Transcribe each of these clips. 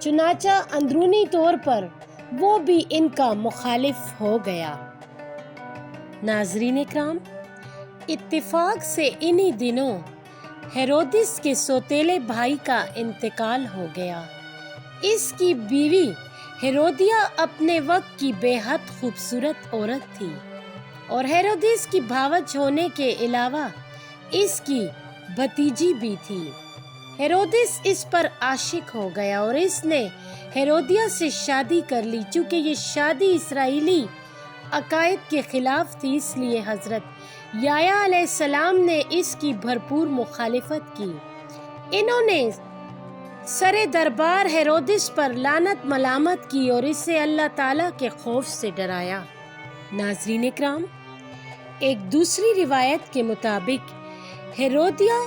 چنانچہ اندرونی طور پر وہ بھی ان کا مخالف ہو گیا۔ ناظرین کرام، اتفاق سے انہی دنوں ہیرودس کے سوتیلے بھائی کا انتقال ہو گیا۔ اس کی بیوی ہیرودیہ اپنے وقت کی بے حد خوبصورت عورت تھی اور ہیرودس کی بھاوج ہونے کے علاوہ اس کی بھتیجی بھی تھی۔ ہیرودس اس پر عاشق ہو گیا اور اس نے ہیرودیہ سے شادی کر لی۔ چونکہ یہ شادی اسرائیلی عقائد کے خلاف تھی، اس لیے حضرت یحییٰ علیہ السلام نے اس کی بھرپور مخالفت کی۔ انہوں نے سر دربار ہیرودس پر لعنت ملامت کی اور اسے اللہ تعالیٰ کے خوف سے ڈرایا۔ ناظرین اکرام، ایک دوسری روایت کے مطابق ہیرودیہ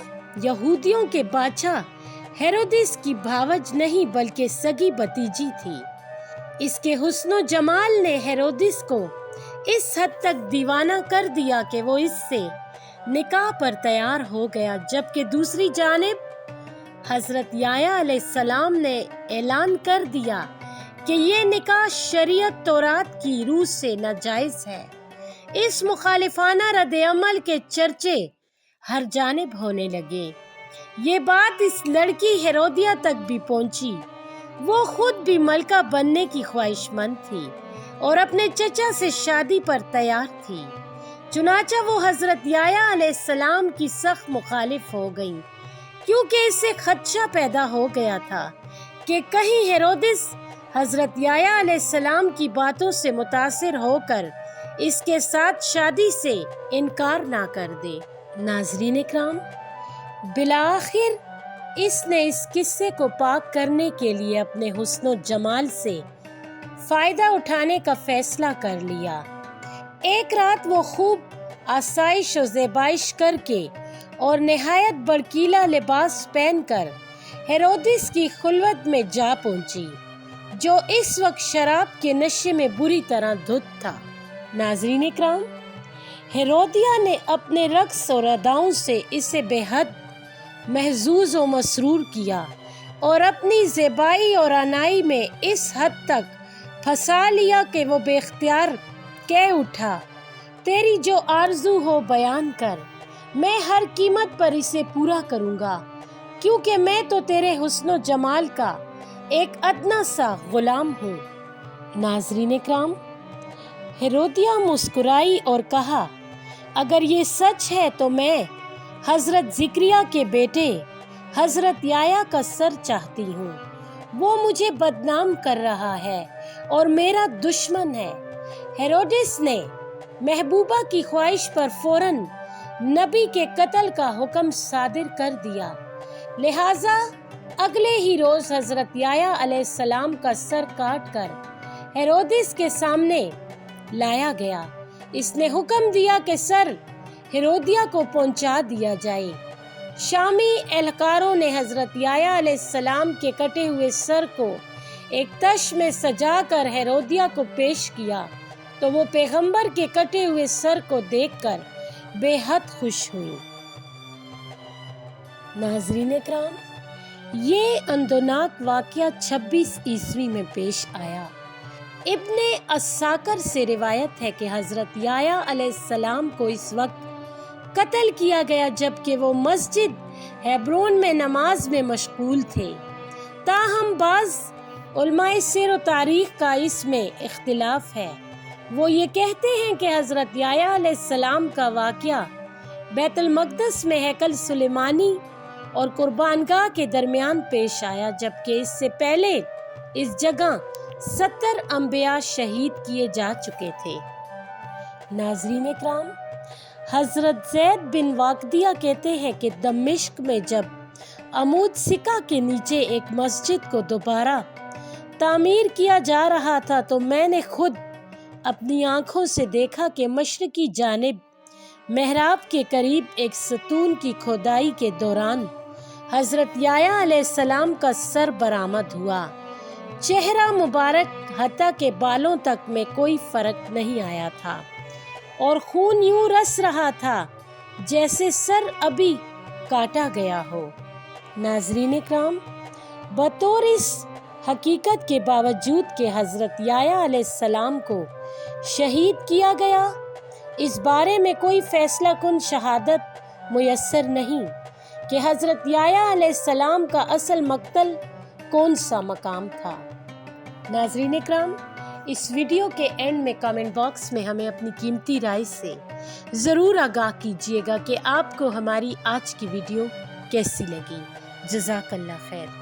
یہودیوں کے بادشاہ ہیرودس کی بھاوج نہیں بلکہ سگی بھتیجی تھی۔ اس کے حسن و جمال نے ہیرودس کو اس حد تک دیوانہ کر دیا کہ وہ اس سے نکاح پر تیار ہو گیا، جبکہ دوسری جانب حضرت یحییٰ علیہ السلام نے اعلان کر دیا کہ یہ نکاح شریعت تورات کی روح سے ناجائز ہے۔ اس مخالفانہ رد عمل کے چرچے ہر جانب ہونے لگے۔ یہ بات اس لڑکی ہیرودیہ تک بھی پہنچی۔ وہ خود بھی ملکہ بننے کی خواہش مند تھی اور اپنے چچا سے شادی پر تیار تھی۔ چنانچہ وہ حضرت یحییٰ علیہ السلام کی سخت مخالف ہو گئی، کیونکہ اس سے خدشہ پیدا ہو گیا تھا کہ کہیں ہیرودس حضرت یحییٰ علیہ السلام کی باتوں سے متاثر ہو کر اس کے ساتھ شادی سے انکار نہ کر دے۔ ناظرین اکرام، بالآخر اس نے اس قصے کو پاک کرنے کے لیے اپنے حسن و جمال سے فائدہ اٹھانے کا فیصلہ کر لیا۔ ایک رات وہ خوب آسائش و زیبائش کر کے اور نہایت بڑکیلا لباس پہن کر ہیرودس کی خلوت میں جا پہنچی، جو اس وقت شراب کے نشے میں بری طرح دھت تھا۔ ناظرین اکرام، ہیرودیہ نے اپنے رقص اور اداؤں سے اسے بے حد محظوظ و مسرور کیا اور اپنی زیبائی اور عنائی میں اس حد تک پھنسا لیا کہ وہ بے اختیار کہہ اٹھا، تیری جو آرزو ہو بیان کر، میں ہر قیمت پر اسے پورا کروں گا، کیونکہ میں تو تیرے حسن و جمال کا ایک ادنا سا غلام ہوں۔ ناظرین اکرام، ہیرودیہ مسکرائی اور کہا، اگر یہ سچ ہے تو میں حضرت زکریا کے بیٹے حضرت یحییٰ کا سر چاہتی ہوں۔ وہ مجھے بدنام کر رہا ہے اور میرا دشمن ہے۔ ہیرودس نے محبوبہ کی خواہش پر فوراً نبی کے قتل کا حکم صادر کر دیا، لہٰذا اگلے ہی روز حضرت یحییٰ علیہ السلام کا سر کاٹ کر ہیرودس کے سامنے لایا گیا۔ اس نے حکم دیا کہ سر ہیرودیہ کو پہنچا دیا جائے۔ شامی اہلکاروں نے حضرت یحییٰ علیہ السلام کے کٹے ہوئے سر کو ایک تش میں سجا کر ہیرودیہ کو پیش کیا تو وہ پیغمبر کے کٹے ہوئے سر کو دیکھ کر بے حد خوش ہوئی۔ ناظرین اکرام، یہ اندوناک واقعہ 26 عیسوی میں پیش آیا۔ ابن اساکر سے روایت ہے کہ حضرت یحییٰ علیہ السلام کو اس وقت قتل کیا گیا جبکہ وہ مسجد ہیبرون میں نماز میں مشغول تھے۔ تاہم بعض علماء سیر و تاریخ کا اس میں اختلاف ہے۔ وہ یہ کہتے ہیں کہ حضرت یحییٰ علیہ السلام کا واقعہ بیت المقدس میں ہیکل سلیمانی اور قربان گاہ کے درمیان پیش آیا، جبکہ اس سے پہلے اس جگہ 70 انبیاء شہید کیے جا چکے تھے۔ ناظرین اکرام، حضرت زید بن واقدیہ کہتے ہیں کہ دمشق میں جب عمود سکہ کے نیچے ایک مسجد کو دوبارہ تعمیر کیا جا رہا تھا تو میں نے خود اپنی آنکھوں سے دیکھا کہ مشرقی جانب محراب کے قریب ایک ستون کی کھودائی کے دوران حضرت یحییٰ علیہ السلام کا سر برآمد ہوا۔ چہرہ مبارک حتیٰ کہ بالوں تک میں کوئی فرق نہیں آیا تھا اور خون یوں رس رہا تھا جیسے سر ابھی کاٹا گیا ہو۔ ناظرین اکرام، بطور اس حقیقت کے باوجود کہ حضرت یحییٰ علیہ السلام کو شہید کیا گیا، اس بارے میں کوئی فیصلہ کن شہادت میسر نہیں کہ حضرت یحییٰ علیہ السلام کا اصل مقتل کون سا مقام تھا۔ ناظرین اکرام، اس ویڈیو کے اینڈ میں کامنٹ باکس میں ہمیں اپنی قیمتی رائے سے ضرور آگاہ کیجیے گا کہ آپ کو ہماری آج کی ویڈیو کیسی لگی۔ جزاک اللہ خیر۔